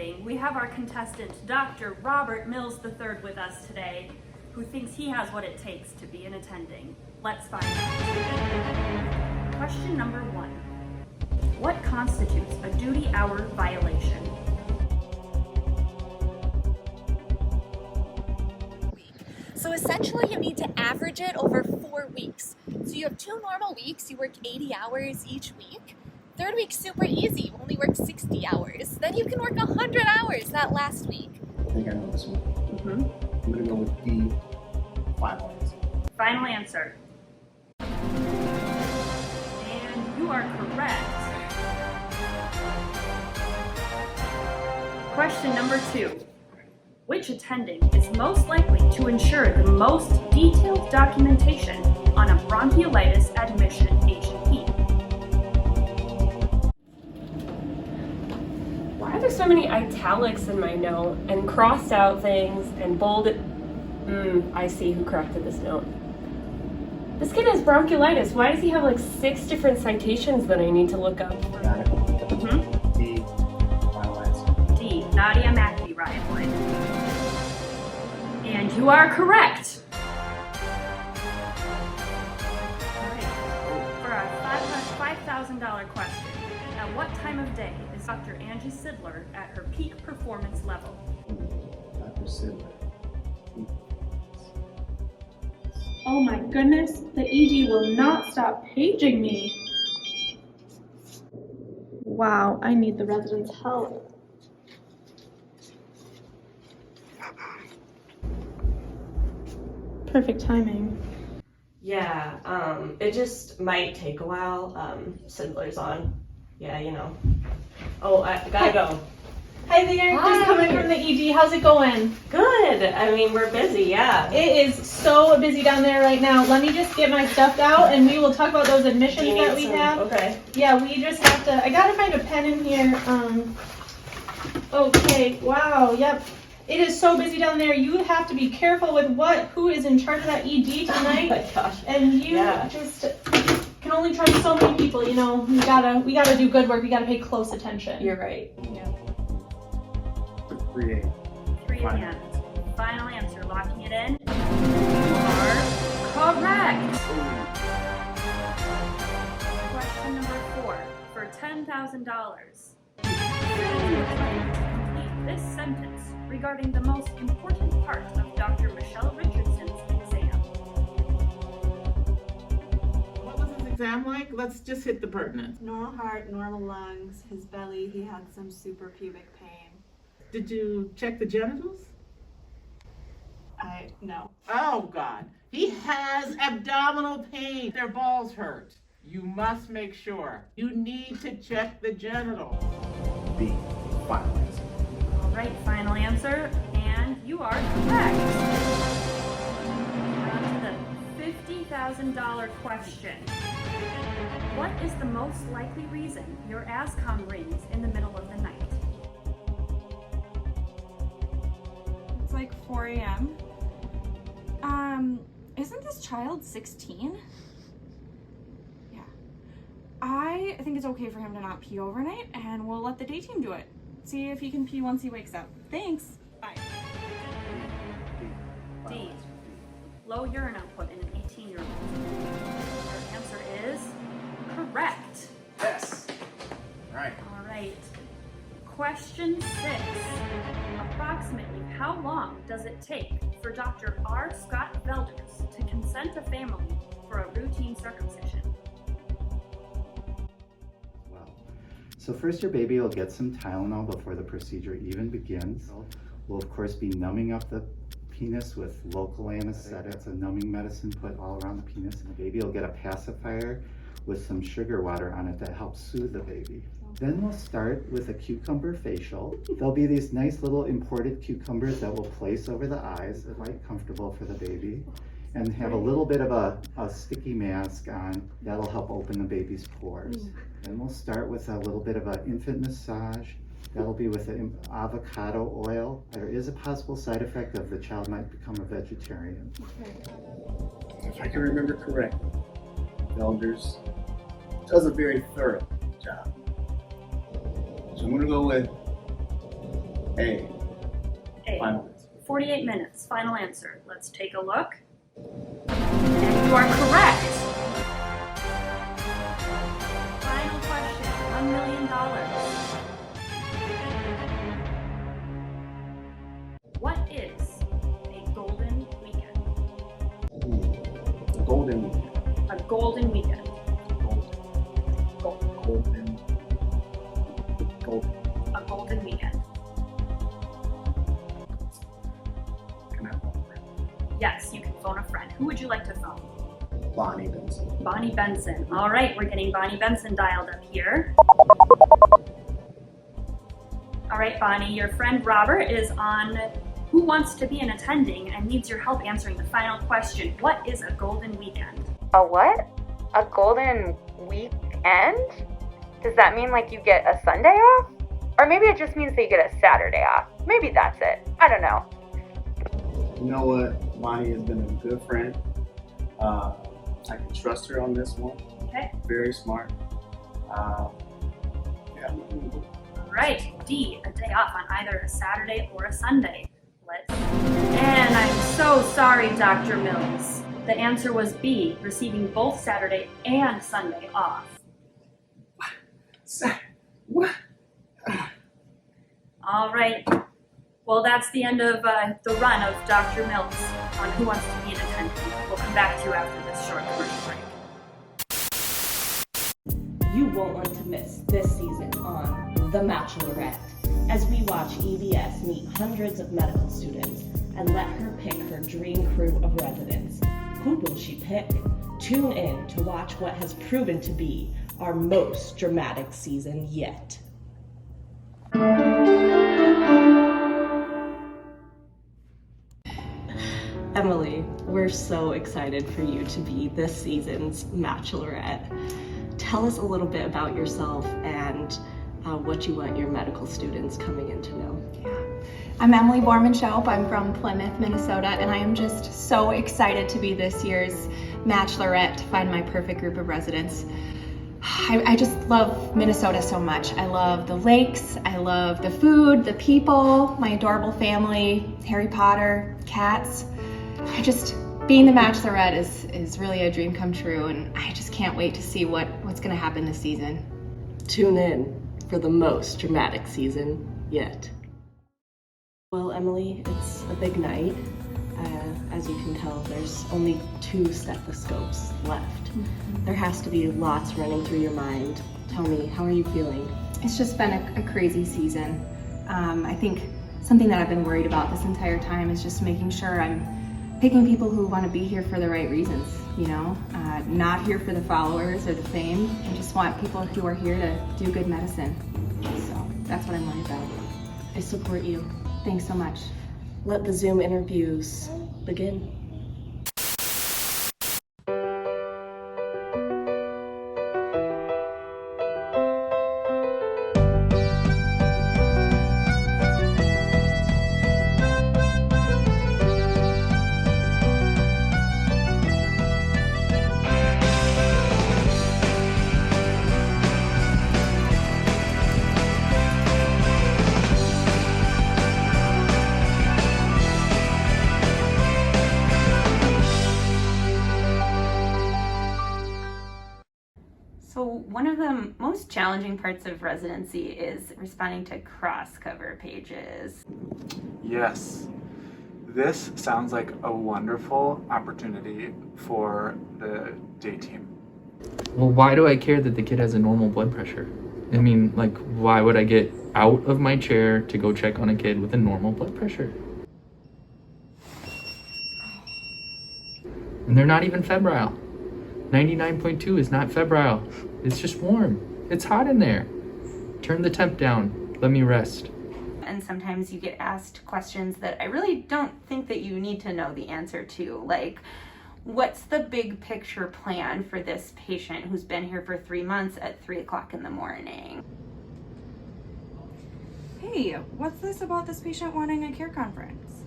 attending, we have our contestant, Dr. Robert Mills III, with us today, who thinks he has what it takes to be an attending. Let's find out. Question number 1. What constitutes a duty hour violation? So essentially you need to average it over 4 weeks. So you have 2 normal weeks, you work 80 hours each week. Third week's super easy, you only work 60 hours. Then you can work 100 hours that last week. I think I know this one. I'm gonna go with D, final answer. Final answer. And you are correct. Question number 2. Which attending is most likely to ensure the most detailed documentation on a bronchiolitis admission H&P? Why are there so many italics in my note and crossed out things and bolded? I see who corrected this note. This kid has bronchiolitis. Why does he have like 6 different citations that I need to look up? Got it. D, final answer. D. Nadia McAfee-Ryan. And you are correct. Alright, for our $5,000 question, at what time of day is Dr. Angie Sidler at her peak performance level? Dr. Sidler. Oh my goodness, the ED will not stop paging me. Wow, I need the residents' help. Perfect timing. Yeah, it just might take a while. Sidler's on. Yeah, you know. Oh, I gotta go. Hi there, just coming from the ED. How's it going? Good. I mean, we're busy, yeah. It is so busy down there right now. Let me just get my stuff out and we will talk about those admissions that we have. Okay. Yeah, we just have to, I gotta find a pen in here. Okay, wow, yep. It is so busy down there. You have to be careful with who is in charge of that ED tonight. Oh my gosh. And you just can only trust so many people, you know. We gotta do good work. We gotta pay close attention. You're right. Yeah. 3A. 3 again. Final answer. Locking it in. You are correct. Question number 4 for $10,000. Fill in the blank to complete this sentence regarding the most important part of Dr. Michelle Richardson's exam. What was his exam like? Let's just hit the pertinent. Normal heart, normal lungs, his belly, he had some suprapubic pain. Did you check the genitals? No. Oh God, he has abdominal pain. Their balls hurt. You must make sure. You need to check the genitals. B, final answer. All right, final answer, and you are correct. On to the $50,000 question. What is the most likely reason your ASCOM rings in the middle of the night? It's like 4 a.m. Isn't this child 16? Yeah. I think it's okay for him to not pee overnight, and we'll let the day team do it. See if he can pee once he wakes up. Thanks. Bye. D. Low urine output in an 18-year-old. Your answer is correct. Yes. All right. All right. Question 6. Approximately how long does it take for Dr. R. Scott Velders to consent a family for a routine circumcision? Well, so first your baby will get some Tylenol before the procedure even begins. We'll of course be numbing up the penis with local anesthetic. It's a numbing medicine put all around the penis, and the baby will get a pacifier with some sugar water on it that helps soothe the baby. Then we'll start with a cucumber facial. There'll be these nice little imported cucumbers that we'll place over the eyes, quite comfortable for the baby, and have a little bit of a sticky mask on. That'll help open the baby's pores. Then we'll start with a little bit of an infant massage. That'll be with avocado oil. There is a possible side effect of the child might become a vegetarian. If I can remember correctly, Velders does a very thorough job. So I'm going to go with A. A. Final answer. 48 minutes. Final answer. Let's take a look. And you are correct. Final question. $1 million. What is a golden weekend? The golden weekend. A golden weekend. Golden. A golden weekend. Can I have one friend? Yes, you can phone a friend. Who would you like to phone? Bonnie Benson. Bonnie Benson. All right, we're getting Bonnie Benson dialed up here. All right, Bonnie, your friend Robert is on Who Wants to Be an Attending and needs your help answering the final question. What is a golden weekend? A what? A golden weekend? Does that mean like you get a Sunday off? Or maybe it just means that you get a Saturday off. Maybe that's it. I don't know. You know what? Bonnie has been a good friend. I can trust her on this one. Okay. Very smart. Yeah. All right, D, a day off on either a Saturday or a Sunday. And I'm so sorry, Dr. Mills. The answer was B, receiving both Saturday and Sunday off. What? All right. Well, that's the end of the run of Dr. Mills on Who Wants to Be an Attending. We'll come back to you after this short commercial break. You won't want to miss this season on The Bachelorette, as we watch EBS meet hundreds of medical students and let her pick her dream crew of residents. Who will she pick? Tune in to watch what has proven to be our most dramatic season yet. Emily, we're so excited for you to be this season's Bachelorette. Tell us a little bit about yourself and what you want your medical students coming in to know. I'm Emily Borman-Schaup. I'm from Plymouth, Minnesota, and I am just so excited to be this year's Bachelorette to find my perfect group of residents. I just love Minnesota so much. I love the lakes, I love the food, the people, my adorable family, Harry Potter, cats. Being the Bachelorette is really a dream come true, and I just can't wait to see what's gonna happen this season. Tune in for the most dramatic season yet. Well, Emily, it's a big night. As you can tell, there's only 2 stethoscopes left. There has to be lots running through your mind. Tell me, how are you feeling? It's just been a crazy season. I think something that I've been worried about this entire time is just making sure I'm picking people who want to be here for the right reasons, not here for the followers or the fame. I just want people who are here to do good medicine. So that's what I'm worried about. I support you. Thanks so much. Let the Zoom interviews begin. So one of the most challenging parts of residency is responding to cross-cover pages. Yes, this sounds like a wonderful opportunity for the day team. Well, why do I care that the kid has a normal blood pressure? I mean, like, why would I get out of my chair to go check on a kid with a normal blood pressure? And they're not even febrile. 99.2 is not febrile. It's just warm. It's hot in there. Turn the temp down. Let me rest. And sometimes you get asked questions that I really don't think that you need to know the answer to. Like, what's the big picture plan for this patient who's been here for 3 months at 3 o'clock in the morning? Hey, what's this about this patient wanting a care conference?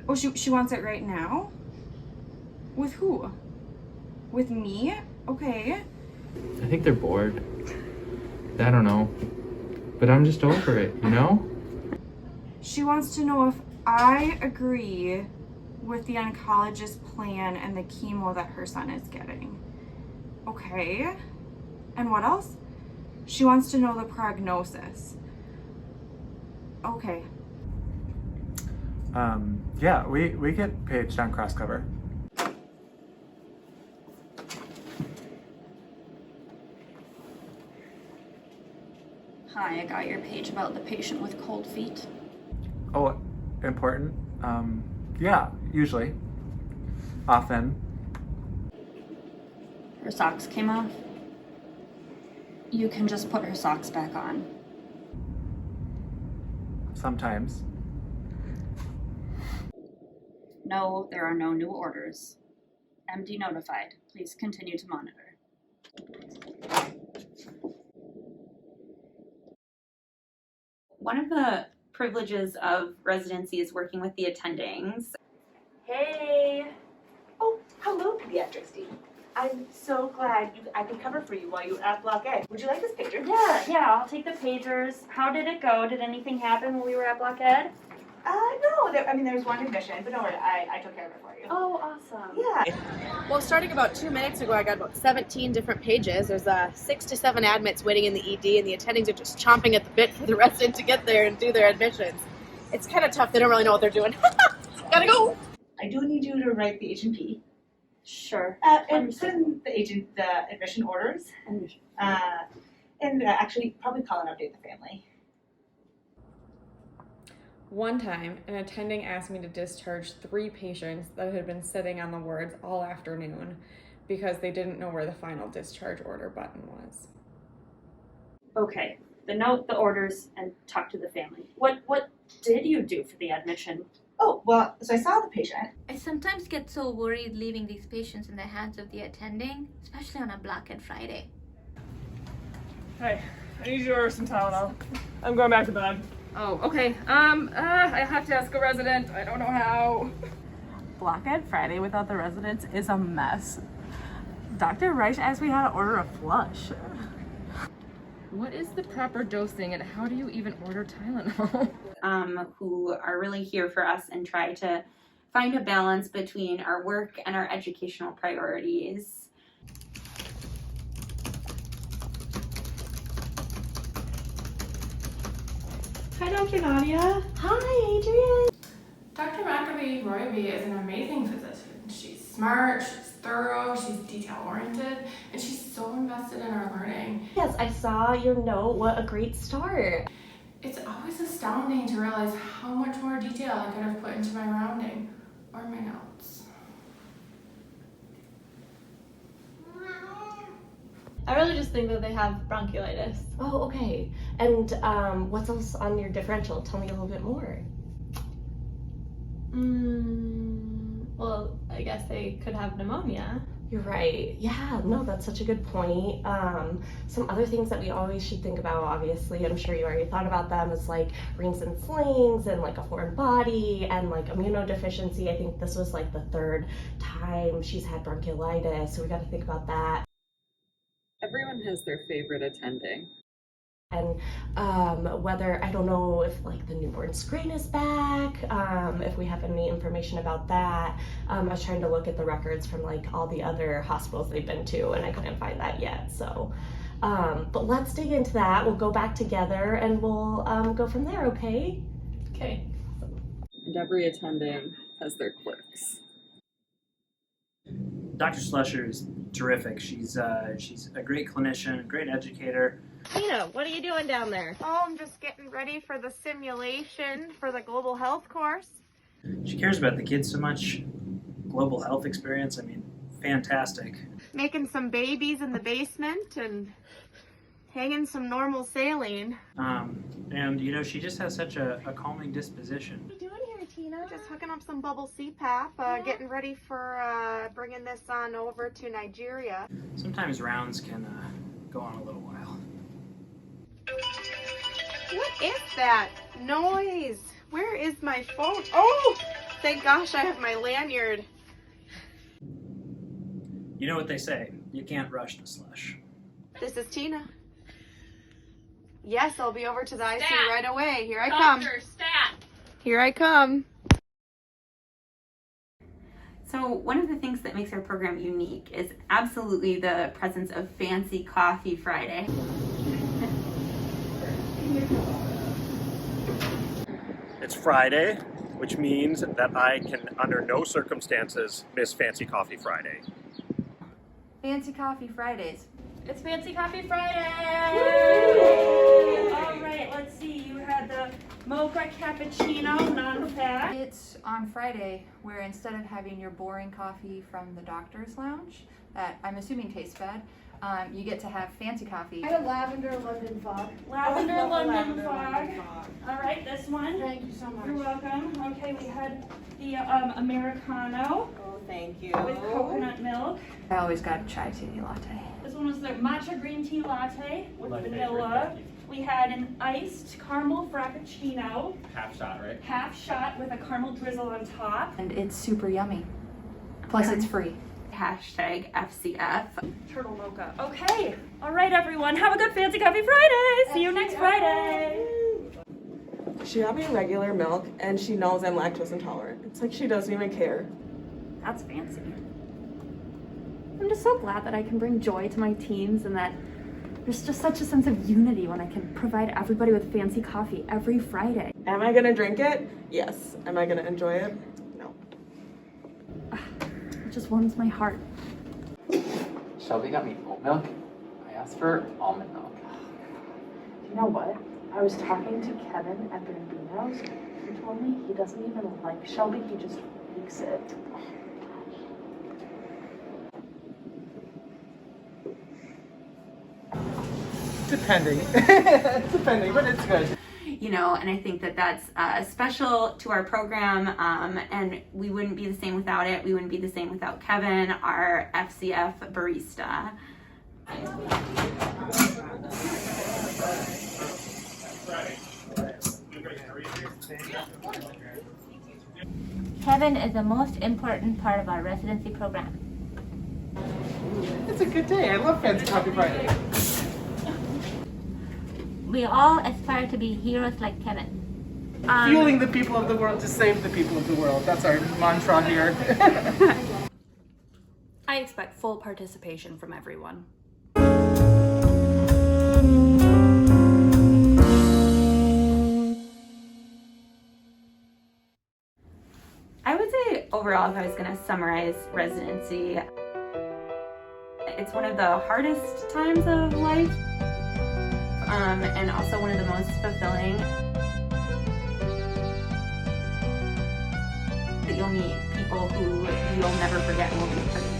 Oh, she wants it right now? With who? With me? Okay. I think they're bored. I don't know. But I'm just over it, you know? She wants to know if I agree with the oncologist plan and the chemo that her son is getting. Okay. And what else? She wants to know the prognosis. Okay. Yeah, we get paged on cross-cover. Hi, I got your page about the patient with cold feet. Oh, important? Yeah, usually. Often. Her socks came off. You can just put her socks back on. Sometimes. No, there are no new orders. MD notified. Please continue to monitor. One of the privileges of residency is working with the attendings. Hey! Oh, hello, Pediatrics team. I'm so glad I could cover for you while you were at Block A. Would you like this pager? Yeah, I'll take the pagers. How did it go? Did anything happen when we were at Block Ed? No, there was one admission, but don't worry, I took care of it for you. Oh, awesome. Yeah. Well, starting about 2 minutes ago, I got about 17 different pages. There's 6 to 7 admits waiting in the ED, and the attendings are just chomping at the bit for the resident to get there and do their admissions. It's kind of tough. They don't really know what they're doing. Gotta go. I do need you to write the H&P. Sure. And put in the admission orders. And actually probably call and update the family. One time, an attending asked me to discharge 3 patients that had been sitting on the wards all afternoon because they didn't know where the final discharge order button was. Okay, the note, the orders, and talk to the family. What did you do for the admission? Oh, well, so I saw the patient. I sometimes get so worried leaving these patients in the hands of the attending, especially on a Block Ed Friday. Hey, I need you to order some Tylenol. I'm going back to bed. Oh, okay. I have to ask a resident. I don't know how. Block Ed Friday without the residents is a mess. Dr. Reich asked me how to order a flush. What is the proper dosing and how do you even order Tylenol? Who are really here for us and try to find a balance between our work and our educational priorities. Hi, Dr. Nadia. Hi, Adrian. Dr. McAvee-Royby is an amazing physician. She's smart, she's thorough, she's detail-oriented, and she's so invested in our learning. Yes, I saw your note. What a great start. It's always astounding to realize how much more detail I could have put into my rounding or my notes. I really just think that they have bronchiolitis. Oh, okay. And what's else on your differential? Tell me a little bit more. Well, I guess they could have pneumonia. You're right. Yeah, no, that's such a good point. Some other things that we always should think about, obviously, I'm sure you already thought about them, is like rings and slings and like a foreign body and like immunodeficiency. I think this was like the 3rd time she's had bronchiolitis, so we got to think about that. Everyone has their favorite attending. And whether, I don't know if like the newborn screen is back, if we have any information about that. I was trying to look at the records from like all the other hospitals they've been to and I couldn't find that yet. So, but let's dig into that. We'll go back together and we'll go from there, okay? Okay. And every attending has their quirks. Dr. Slusher is terrific. She's a great clinician, a great educator. Tina, what are you doing down there? Oh, I'm just getting ready for the simulation for the global health course. She cares about the kids so much. Global health experience, I mean, fantastic. Making some babies in the basement and hanging some normal saline. And you know, she just has such a calming disposition. What are you doing here, Tina? Just hooking up some bubble CPAP, getting ready for bringing this on over to Nigeria. Sometimes rounds can go on a little while. What is that noise? Where is my phone? Oh, thank gosh I have my lanyard. You know what they say, you can't rush the slush. This is Tina. Yes, I'll be over to the IC Stat. right away. Here I come. Doctor, stat. Here I come. So one of the things that makes our program unique is absolutely the presence of Fancy Coffee Friday. It's Friday, which means that I can, under no circumstances, miss Fancy Coffee Friday. Fancy Coffee Fridays. It's Fancy Coffee Friday! All right, let's see. You had the mocha cappuccino, non-fat. It's on Friday, where instead of having your boring coffee from the doctor's lounge, that I'm assuming tastes bad, you get to have fancy coffee. I had a lavender London fog. Lavender I love the London lavender fog. London fog. All right, this one. Thank you so much. You're welcome. Okay, we had the Americano. Oh, thank you. With coconut milk. I always got a chai tea latte. This one was the matcha green tea latte with vanilla. We had an iced caramel frappuccino. Half shot, right? Half shot with a caramel drizzle on top. And it's super yummy. Plus it's free. Hashtag FCF. Turtle mocha. Okay. All right, everyone. Have a good Fancy Coffee Friday. See you next Friday. She got me regular milk and she knows I'm lactose intolerant. It's like she doesn't even care. That's fancy. I'm just so glad that I can bring joy to my teams and that there's just such a sense of unity when I can provide everybody with fancy coffee every Friday. Am I gonna drink it? Yes. Am I gonna enjoy it? No. It just warms my heart. Shelby got me oat milk. I asked for almond milk. You know what? I was talking to Kevin at Bambino's. He told me he doesn't even like Shelby, he just likes it. Depending, but it's good. You know, and I think that that's special to our program, and we wouldn't be the same without it. We wouldn't be the same without Kevin, our FCF barista. Kevin is the most important part of our residency program. It's a good day. I love Fancy Coffee Friday. We all aspire to be heroes like Kevin. Fueling the people of the world to save the people of the world. That's our mantra here. I expect full participation from everyone. I would say overall, if I was going to summarize residency, it's one of the hardest times of life, and also one of the most fulfilling. That you'll meet people who you'll never forget and will be part of